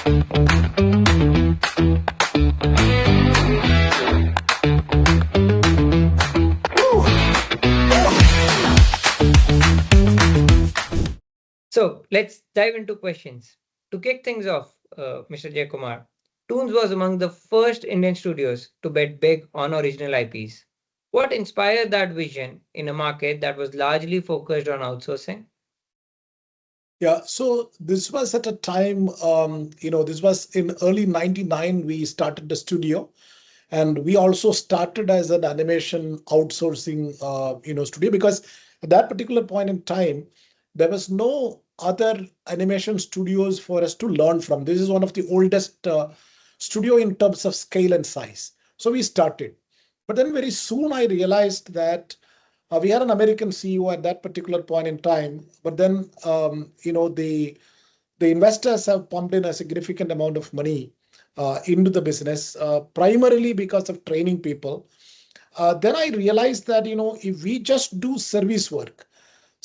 So let's dive into questions. To kick things off, Mr. Jayakumar, Toonz was among the first Indian studios to bet big on original IPs. What inspired that vision in a market that was largely focused on outsourcing? Yeah, so this was at a time, this was in early 99, we started the studio. And we also started as an animation outsourcing, studio, because at that particular point in time, there was no other animation studios for us to learn from. This is one of the oldest studio in terms of scale and size. So we started. But then very soon I realized that we had an American CEO at that particular point in time, but then the investors have pumped in a significant amount of money into the business, primarily because of training people. Then I realized that if we just do service work,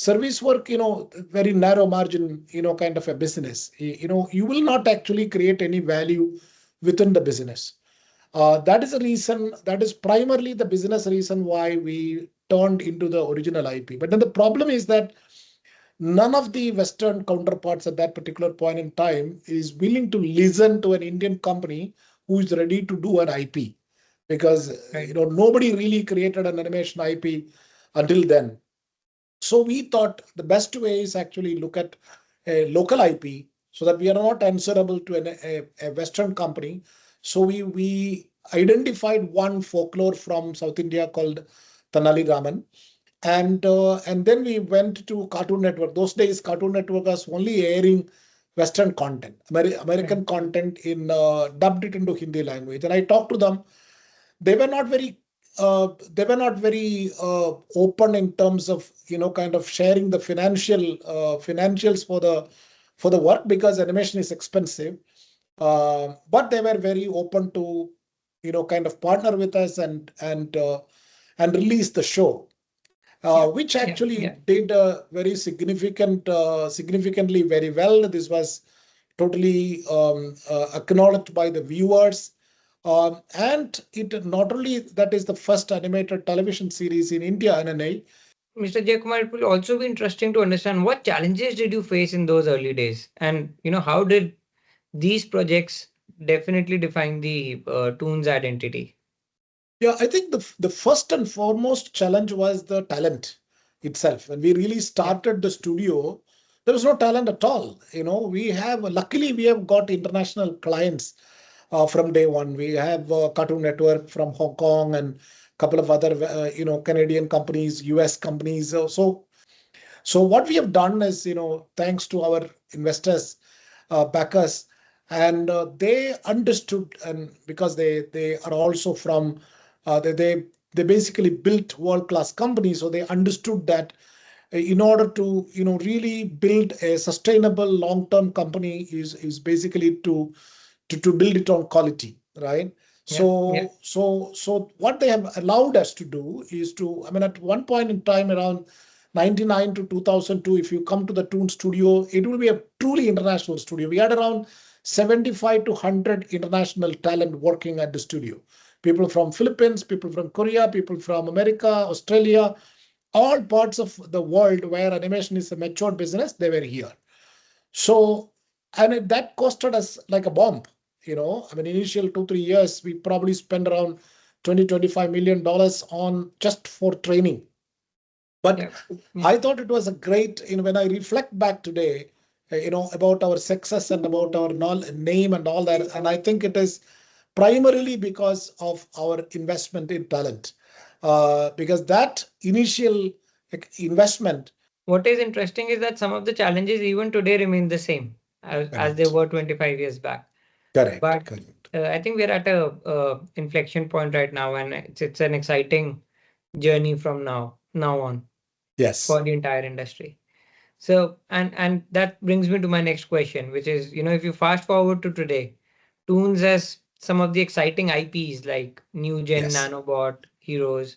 very narrow margin, kind of a business, you will not actually create any value within the business. That is the reason, that is primarily the business reason why we turned into the original IP. But then the problem is that none of the Western counterparts at that particular point in time is willing to listen to an Indian company who is ready to do an IP, because Right. nobody really created an animation IP until then. So we thought the best way is actually look at a local IP so that we are not answerable to a Western company. So we identified one folklore from South India called Tanali Raman. And then we went to Cartoon Network. Those days, Cartoon Network was only airing Western content, American Right. content in dubbed it into Hindi language. And I talked to them. They were not very open in terms of kind of sharing the financials for the work, because animation is expensive. But they were very open to kind of partner with us and release the show, Yeah. which Yeah. actually Yeah. did very significantly very well. This was totally acknowledged by the viewers. And it not only that is the first animated television series in India, Ananay. Mr. Jayakumar, it will also be interesting to understand what challenges did you face in those early days, and how did these projects definitely define the Toon's identity? Yeah, I think the first and foremost challenge was the talent itself. When we really Yeah. started the studio, there was no talent at all. Luckily we have got international clients from day one. We have Cartoon Network from Hong Kong and a couple of other, Canadian companies, US companies. So what we have done is, thanks to our investors, backers, and they understood, and because they are also from, they basically built world-class companies, so they understood that in order to really build a sustainable long-term company is basically to build it on quality, right? Yeah. Yeah. So what they have allowed us to do is to, I mean, at one point in time around 99 to 2002, if you come to the Toon studio, it will be a truly international studio. We had around 75 to 100 international talent working at the studio. People from Philippines, people from Korea, people from America, Australia, all parts of the world where animation is a mature business, they were here. So, and that costed us like a bomb. I mean, initial 2, 3 years, we probably spent around 20, $25 million on just for training. But Yeah. Yeah. I thought it was a great, when I reflect back today, about our success and about our name and all that. And I think it is primarily because of our investment in talent, because that initial investment. What is interesting is that some of the challenges even today remain the same as they Correct. were 25 years back. Correct. But Correct. I think we're at a inflection point right now, and it's an exciting journey from now on Yes. for the entire industry. So, and that brings me to my next question, which is, if you fast forward to today, Toons has some of the exciting IPs like New Gen Yes. Nanobot, Heroes,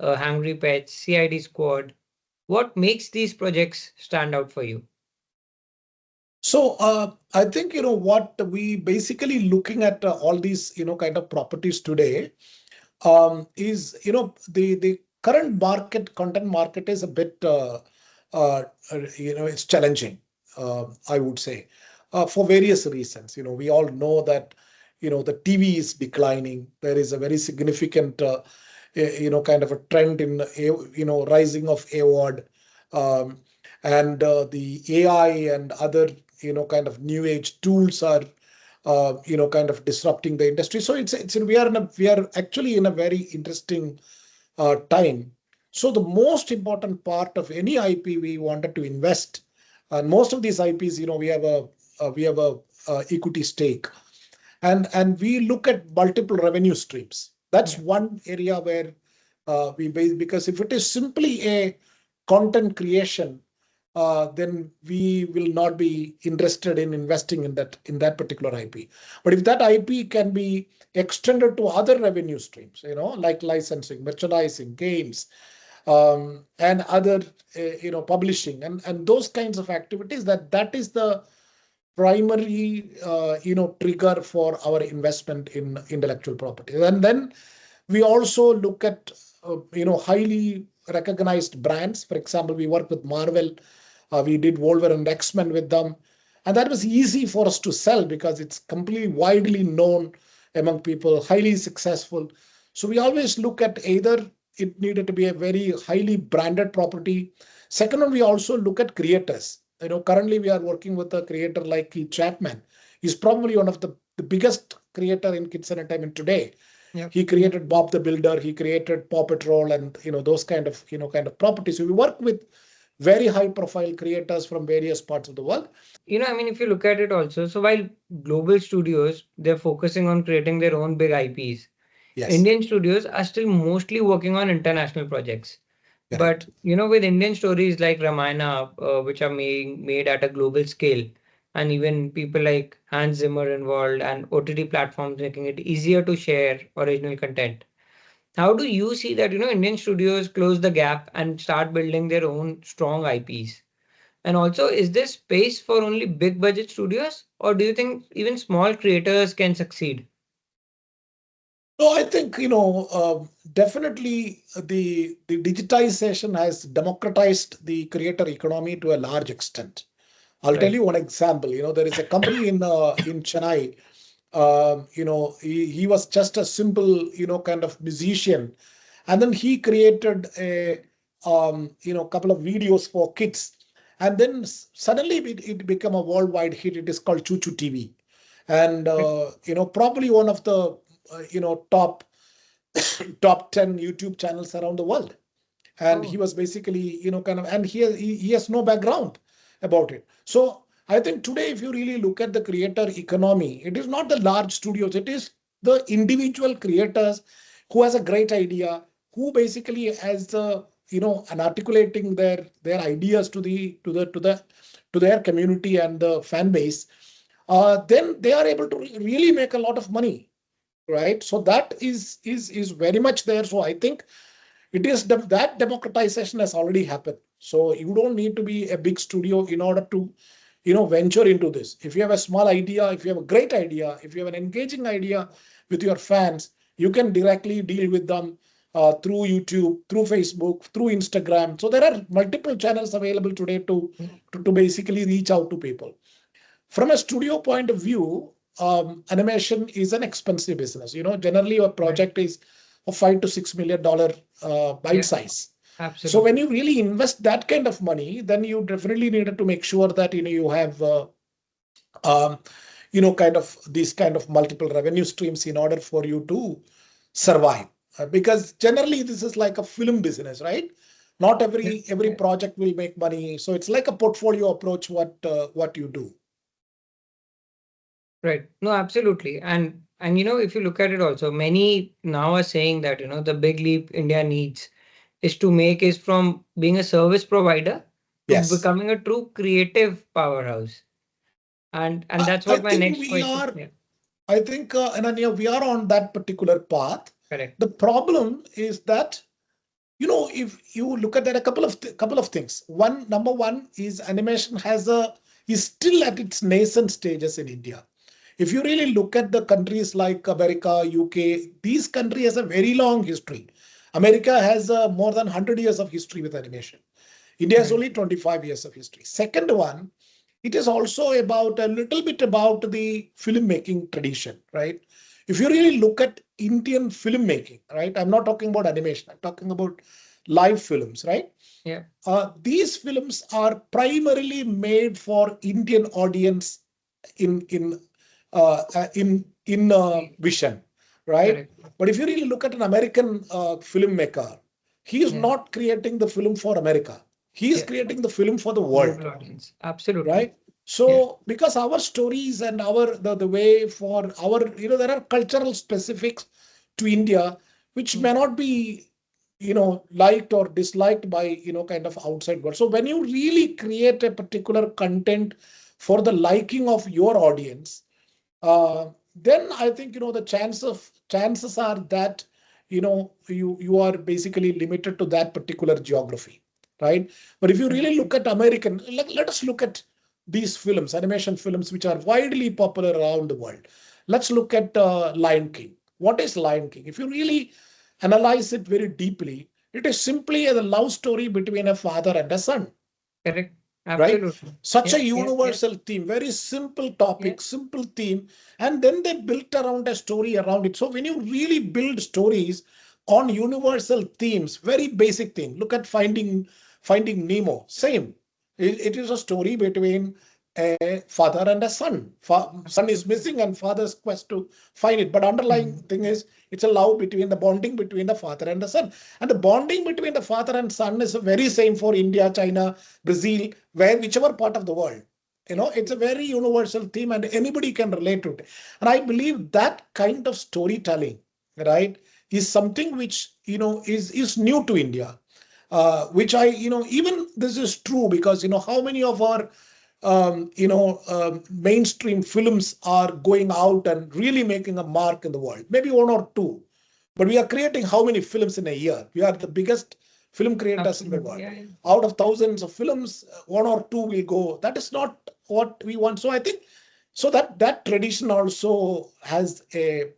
Hungry Pets, CID Squad. What makes these projects stand out for you? So I think, what we basically looking at all these, kind of properties today is, the current market, content market is a bit, it's challenging, I would say, for various reasons. We all know that, the TV is declining. There is a very significant, kind of a trend in, rising of AWOD, um, and the AI and other, kind of new age tools are kind of disrupting the industry. So we are actually in a very interesting time. So the most important part of any IP we wanted to invest, and most of these IPs, we have a equity stake, and we look at multiple revenue streams. That's Yeah. one area where because if it is simply a content creation, then we will not be interested in investing in that particular IP. But if that IP can be extended to other revenue streams, like licensing, merchandising, games, and other, publishing, and those kinds of activities, that is the primary, trigger for our investment in intellectual property. And then we also look at, highly recognized brands. For example, we work with Marvel. We did Wolverine and X-Men with them. And that was easy for us to sell because it's completely widely known among people, highly successful. So we always look at either it needed to be a very highly branded property. Second one, we also look at creators. Currently we are working with a creator like Keith Chapman. He's probably one of the biggest creator in kids entertainment today. Yep. He created Bob the Builder, he created Paw Patrol, and those kind of properties. So we work with very high profile creators from various parts of the world. I mean, if you look at it also, so while global studios, they're focusing on creating their own big IPs, Yes, Indian studios are still mostly working on international projects. But, correct. with Indian stories like Ramayana, which are made at a global scale, and even people like Hans Zimmer involved and OTT platforms making it easier to share original content. How do you see that, Indian studios close the gap and start building their own strong IPs? And also, is there space for only big budget studios, or do you think even small creators can succeed? So I think, definitely the digitization has democratized the creator economy to a large extent. I'll tell Right. you one example. There is a company in Chennai. He was just a simple, kind of musician, and then he created a couple of videos for kids, and then suddenly it became a worldwide hit. It is called Choo Choo TV, and Right. probably one of the top top 10 YouTube channels around the world. And he Oh, was basically, kind of, and he has no background about it. So I think today, if you really look at the creator economy, it is not the large studios, it is the individual creators who has a great idea, who basically has the, and articulating their ideas to their community and the fan base, then they are able to really make a lot of money, right? So that is very much there. So I think it is that democratization has already happened. So you don't need to be a big studio in order to venture into this. If you have a small idea, if you have a great idea, if you have an engaging idea with your fans, you can directly deal with them through YouTube, through Facebook, through Instagram. So there are multiple channels available today to basically reach out to people. From a studio point of view, animation is an expensive business. Generally a right. project is a $5 to $6 million bite Yeah, size. So when absolutely. you really invest that kind of money, then you definitely needed to make sure that you have um, kind of these kind of multiple revenue streams in order for you to survive. Because generally this is like a film business, right? Not Yeah, every yeah, project will make money. So it's like a portfolio approach. What you do. right. No, absolutely. And if you look at it also, many now are saying that, the big leap India needs is to make is from being a service provider to Yes. becoming a true creative powerhouse. And that's I what my think next we question. are. Yeah, I think, Ananya, we are on that particular path. correct. The problem is that, if you look at that, a couple of things. Number one is animation has a is still at its nascent stages in India. If you really look at the countries like America, UK, these countries has a very long history. America has more than 100 years of history with animation. India has Right. only 25 years of history. Second one, it is also about a little bit about the filmmaking tradition, right? If you really look at Indian filmmaking, right? I'm not talking about animation. I'm talking about live films, right? Yeah. These films are primarily made for Indian audience in vision, right? Correct. But if you really look at an American filmmaker, he is Yeah. not creating the film for America. He is Yeah. creating the film for the world, Global audience. Absolutely. right? Yeah. So because our stories and the way for our, there are cultural specifics to India which Mm. may not be liked or disliked by kind of outside world. So when you really create a particular content for the liking of your audience, then I think the chances are that you are basically limited to that particular geography, right? But if you Correct. really look at American, let us look at these films, animation films, which are widely popular around the world. Let's look at Lion King. What is Lion King? If you really analyze it very deeply, it is simply a love story between a father and a son, Correct. right? Absolutely. Such a Yeah. Yeah. Yeah. universal theme, very simple Yeah. topic, simple theme, and then they built around a story around it. So when you really build stories on universal themes, very basic theme, look at Finding Nemo, same. It is a story between a father and a son. Son is Absolutely. missing and father's quest to find it. But underlying Mhm. thing is it's a love between the bonding between the father and the son. And the bonding between the father and son is very same for India, China, Brazil, whichever part of the world. It's a very universal theme and anybody can relate to it. And I believe that kind of storytelling, right, is something which, is new to India. Which even this is true because, how many of our mainstream films are going out and really making a mark in the world. Maybe one or two, but we are creating how many films in a year? We are the biggest film creators in the Absolutely. world. Yeah. Yeah. Out of thousands of films, one or two will go. That is not what we want. So I think so that tradition also has a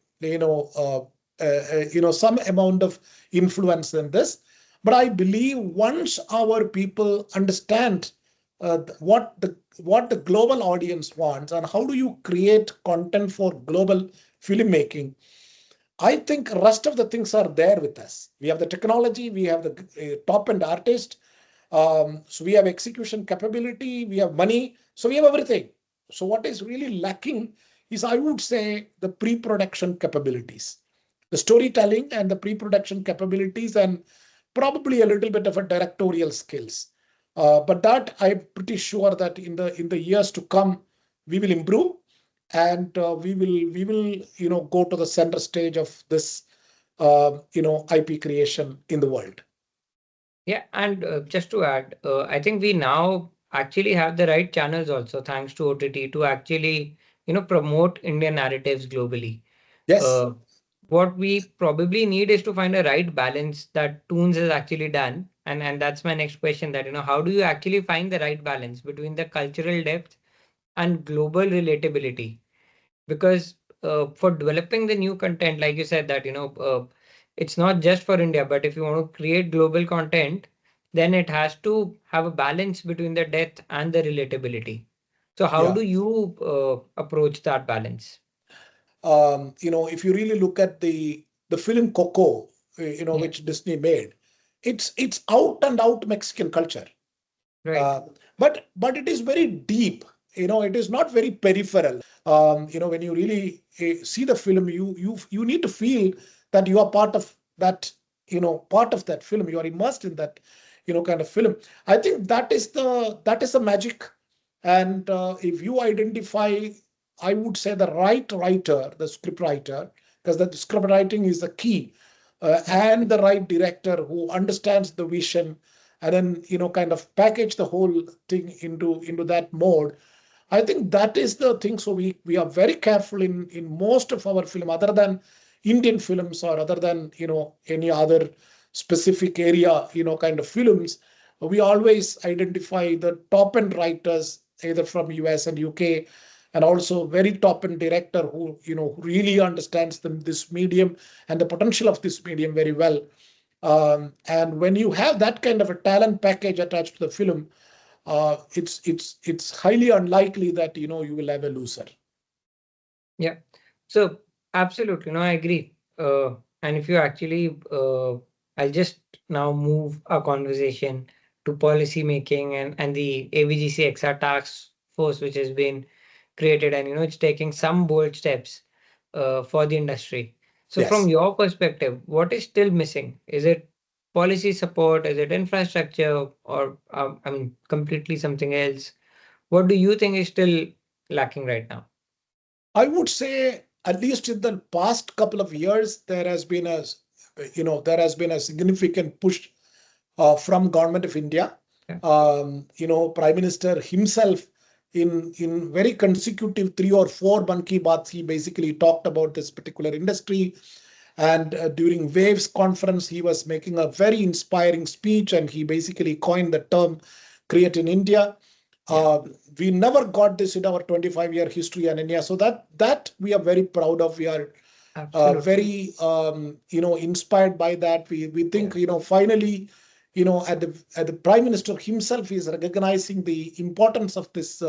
some amount of influence in this. But I believe once our people understand what the global audience wants and how do you create content for global filmmaking, I think rest of the things are there with us. We have the technology, we have the top end artist, so we have execution capability, we have money, so we have everything. So what is really lacking is, I would say, the pre-production capabilities, the storytelling and the pre-production capabilities, and probably a little bit of a directorial skills. But that I'm pretty sure that in the years to come, we will improve, and we will go to the center stage of this IP creation in the world. Yeah, and just to add, I think we now actually have the right channels also, thanks to OTT, to actually, promote Indian narratives globally. Yes. Uh, what we probably need is to find a right balance that Toons has actually done. And that's my next question, that, how do you actually find the right balance between the cultural depth and global relatability? Because for developing the new content, like you said, that it's not just for India, but if you want to create global content, then it has to have a balance between the depth and the relatability. So how Yeah. do you approach that balance? If you really look at the film Coco, Yeah. which Disney made, it's out and out Mexican culture. Right. Uh, but it is very deep. It is not very peripheral. When you really see the film, you need to feel that you are part of that. Part of that film. You are immersed in that. Kind of film. I think that is the magic. And if you identify, I would say, the right writer, the script writer, because the script writing is the key, and the Absolutely. right director who understands the vision, and then kind of package the whole thing into that mode. I think that is the thing. So we are very careful in most of our film, other than Indian films or other than any other specific area kind of films. We always identify the top end writers either from US and UK, and also very top-end director who really understands this medium and the potential of this medium very well. And when you have that kind of a talent package attached to the film, it's highly unlikely that you will have a loser. Yeah. So absolutely, no, I agree. And if you actually, I'll just now move our conversation to policy making and the AVGC XR task force, which has been created, and it's taking some bold steps for the industry. So Yes. from your perspective, what is still missing? Is it policy support? Is it infrastructure, or I mean, completely something else? What do you think is still lacking right now? I would say, at least in the past couple of years, there has been a significant push from Government of India. Yeah. Prime Minister himself in very consecutive 3 or 4 Mann Ki Baats, he basically talked about this particular industry. And during Waves conference, he was making a very inspiring speech, and he basically coined the term "Create in India." We never got this in our 25-year history, Ananya. So that we are very proud of. We are very inspired by that. We think finally at the Prime Minister himself is recognizing the importance of this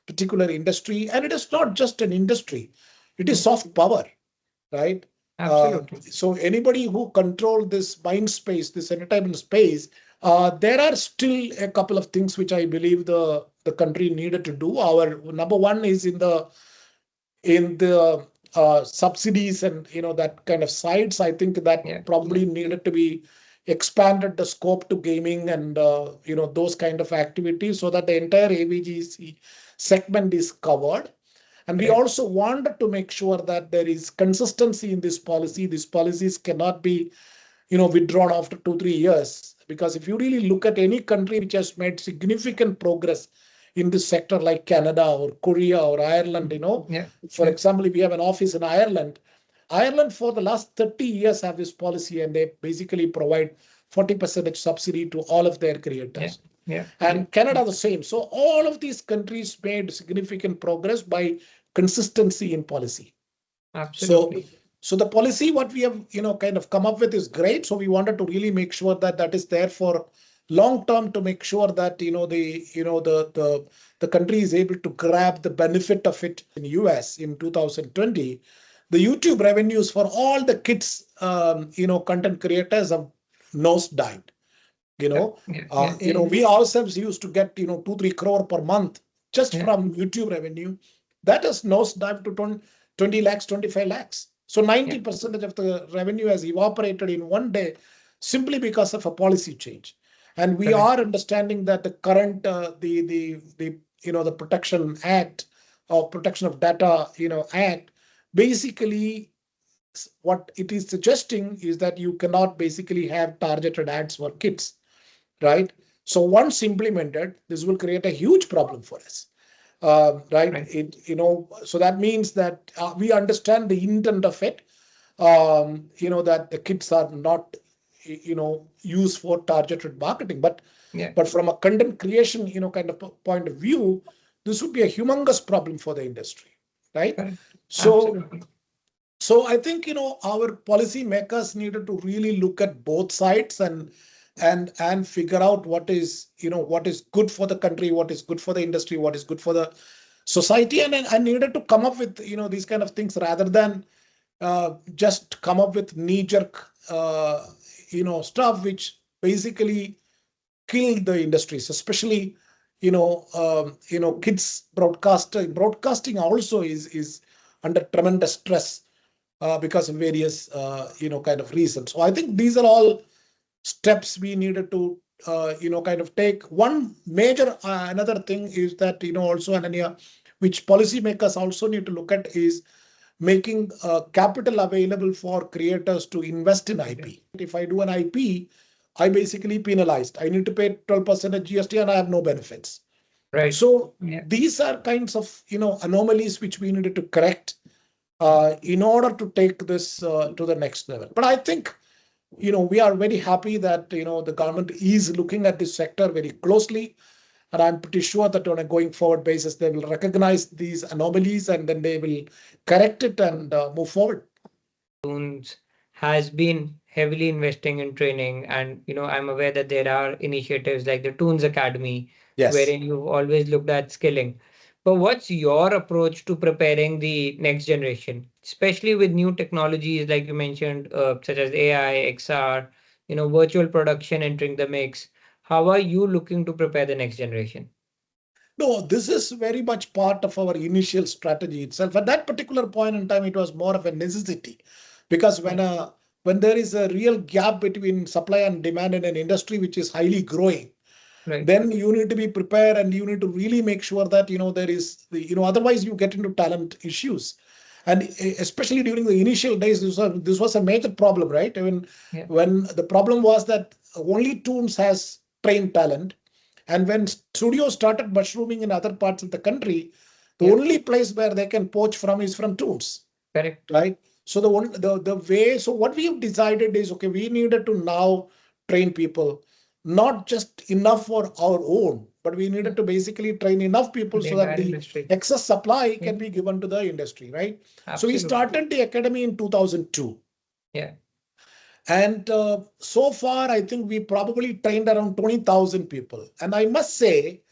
particular industry, and it is not just an industry; it is soft power, right? Absolutely. So anybody who control this mind space, this entertainment space, there are still a couple of things which I believe the country needed to do. Our number one is in the subsidies and that kind of sides. I think that probably needed to be expanded the scope to gaming and those kind of activities, so that the entire AVGC segment is covered. And we also wanted to make sure that there is consistency in this policy. These policies cannot be, withdrawn after 2-3 years. Because if you really look at any country which has made significant progress in this sector, like Canada or Korea or Ireland, for example, if we have an office in Ireland, for the last 30 years have this policy, and they basically provide 40% subsidy to all of their creators. And Canada the same. So all of these countries made significant progress by consistency in policy. Absolutely. So the policy what we have kind of come up with is great. So we wanted to really make sure that that is there for long term, to make sure that the country is able to grab the benefit of it. In US in 2020, the YouTube revenues for all the kids content creators have nosedived. We ourselves used to get 2-3 crore per month just from YouTube revenue. That has nosedived to 20 lakhs, 25 lakhs. So 90% of the revenue has evaporated in one day, simply because of a policy change. And we are understanding that the current the Protection Act, or Protection of Data Act, basically what it is suggesting is that you cannot basically have targeted ads for kids, right? So once implemented, this will create a huge problem for us. Right. So that means that we understand the intent of it, that the kids are not, used for targeted marketing, but from a content creation, kind of point of view, this would be a humongous problem for the industry, right? So I think, our policy makers needed to really look at both sides and figure out what is good for the country, what is good for the industry, what is good for the society, and needed to come up with these kind of things, rather than just come up with knee-jerk stuff which basically killed the industries, especially kids broadcasting also is under tremendous stress because of various kind of reasons. So I think these are all steps we needed to kind of take. One major another thing is that also, Ananya, which policymakers also need to look at, is making capital available for creators to invest in IP. If I do an IP, I basically penalized. I need to pay 12% of GST and I have no benefits. Right. So these are kinds of anomalies which we needed to correct in order to take this to the next level. But I think we are very happy that the government is looking at this sector very closely, And I'm pretty sure that on a going forward basis, they will recognize these anomalies and then they will correct it and move forward. Toonz has been heavily investing in training, and I'm aware that there are initiatives like the Toonz Academy, Yes. wherein you've always looked at skilling. But what's your approach to preparing the next generation, especially with new technologies like you mentioned, such as AI, XR, virtual production entering the mix? How are you looking to prepare the next generation? No, this is very much part of our initial strategy itself. At that particular point in time, it was more of a necessity because when there is a real gap between supply and demand in an industry which is highly growing, Right. then you need to be prepared and you need to really make sure that there is otherwise you get into talent issues. And especially during the initial days, this was a major problem, right? I mean, Yeah. when the problem was that only Toonz has trained talent, and when studios started mushrooming in other parts of the country, the Yeah. only place where they can poach from is from Toonz. Correct. Right. So the way, so what we have decided is, okay, we needed to now train people, not just enough for our own, but we needed to basically train enough people The so that entire the industry. excess supply Yeah. can be given to the industry, right? So we Absolutely. started the academy in 2002. Yeah. And so far, I think we probably trained around 20,000 people. And I must say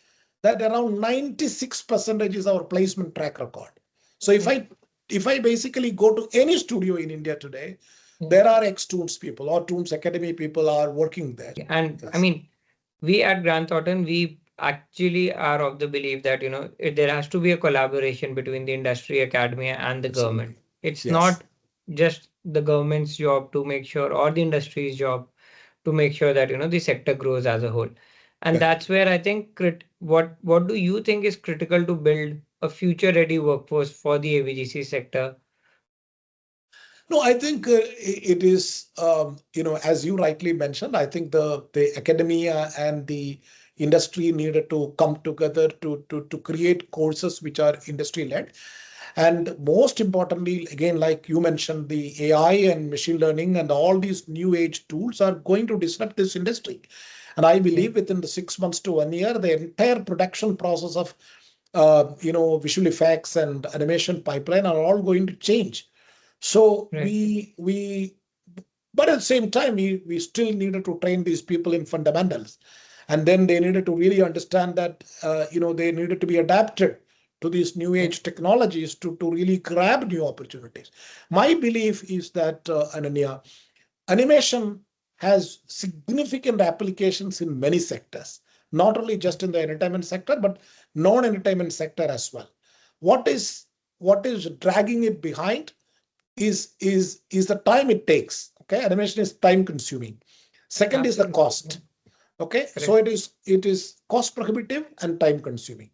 that around 96% is our placement track record. So if I basically go to any studio in India today, there are ex-Toonz people or Toonz Academy people are working there. And Yes. I mean, we at Grant Thornton, we actually are of the belief that, there has to be a collaboration between the industry, academia, and the Absolutely. government. It's Yes. not just the government's job to make sure, or the industry's job to make sure that, the sector grows as a whole. And that's where I think what do you think is critical to build a future-ready workforce for the AVGC sector? No, I think it is, as you rightly mentioned, I think the academia and the industry needed to come together to create courses which are industry led. And most importantly, again, like you mentioned, the AI and machine learning and all these new age tools are going to disrupt this industry. And I believe within the 6 months to 1 year, the entire production process of visual effects and animation pipeline are all going to change. So but at the same time, we still needed to train these people in fundamentals. And then they needed to really understand that, they needed to be adapted to these new age technologies to really grab new opportunities. My belief is that, Ananya, animation has significant applications in many sectors, not only just in the entertainment sector, but non-entertainment sector as well. What is dragging it behind is the time it takes. Okay, animation is time consuming. Second is the cost. Okay, so it is cost prohibitive and time consuming.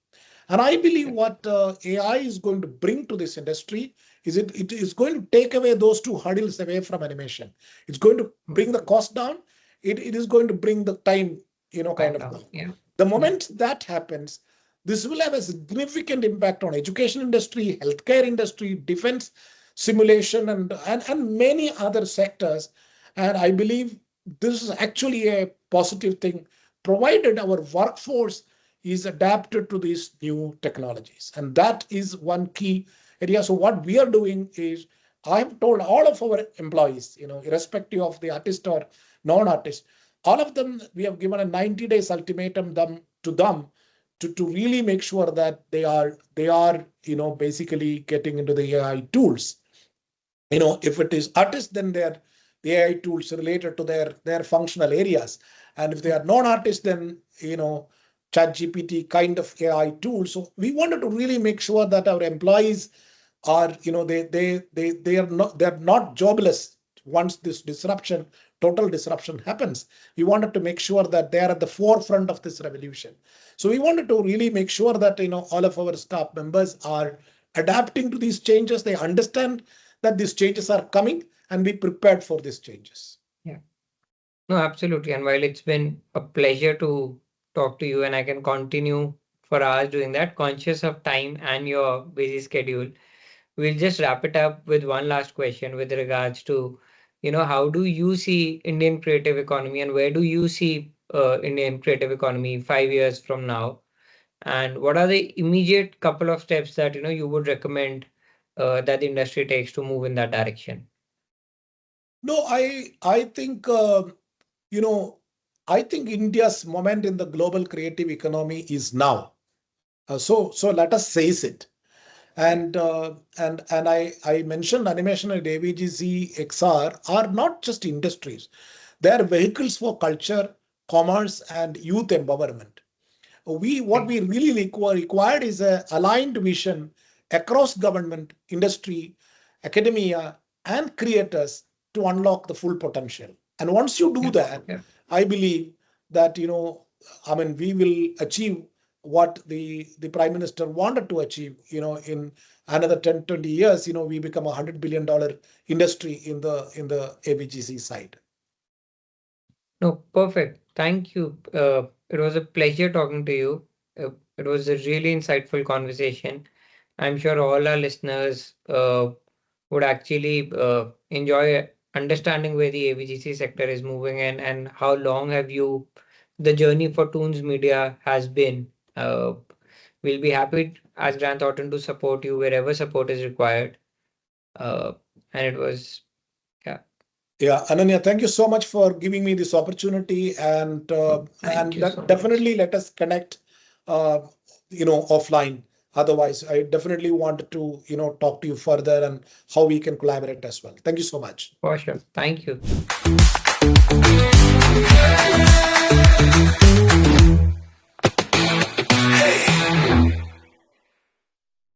And I believe what AI is going to bring to this industry is it is going to take away those two hurdles away from animation. It's going to bring the cost down. It is going to bring the time, kind of down. Yeah. The moment that happens, this will have a significant impact on education industry, healthcare industry, defense, simulation, and many other sectors. And I believe this is actually a positive thing, provided our workforce is adapted to these new technologies. And that is one key area. So what we are doing is, I have told all of our employees, irrespective of the artist or non-artist, all of them, we have given a 90 days ultimatum to them to really make sure that they are basically getting into the AI tools. If it is artists, then the AI tools related to their functional areas. And if they are non-artists, then, ChatGPT kind of AI tools. So we wanted to really make sure that our employees are, they're not jobless once this total disruption happens. We wanted to make sure that they are at the forefront of this revolution. So we wanted to really make sure that, all of our staff members are adapting to these changes. They understand that these changes are coming and be prepared for these changes. Yeah. No, absolutely. And while it's been a pleasure to talk to you, and I can continue for hours doing that, conscious of time and your busy schedule, we'll just wrap it up with one last question with regards to, how do you see Indian creative economy, and where do you see Indian creative economy 5 years from now? And what are the immediate couple of steps that you would recommend that the industry takes to move in that direction? No, I think you know I think India's moment in the global creative economy is now. So let us seize it. And I mentioned animation and AVGC XR are not just industries; they are vehicles for culture, commerce, and youth empowerment. What Okay. we really required is a aligned vision across government, industry, academia, and creators to unlock the full potential. And once you do Yeah. that, Yeah. I believe that I mean, we will achieve what the prime minister wanted to achieve. In another 10-20 years, we become $100 billion industry in the AVGC side. No, perfect. Thank you. It was a pleasure talking to you. It was a really insightful conversation. I'm sure all our listeners would actually enjoy understanding where the AVGC sector is moving and how long have the journey for Toonz Media has been. We'll be happy as Grant Thornton to support you wherever support is required. Uh, and it was, yeah, Yeah, Ananya, thank you so much for giving me this opportunity, and thank you so much. definitely let us connect, uh, offline. Otherwise, I definitely wanted to, talk to you further and how we can collaborate as well. Thank you so much. For sure. Thank you.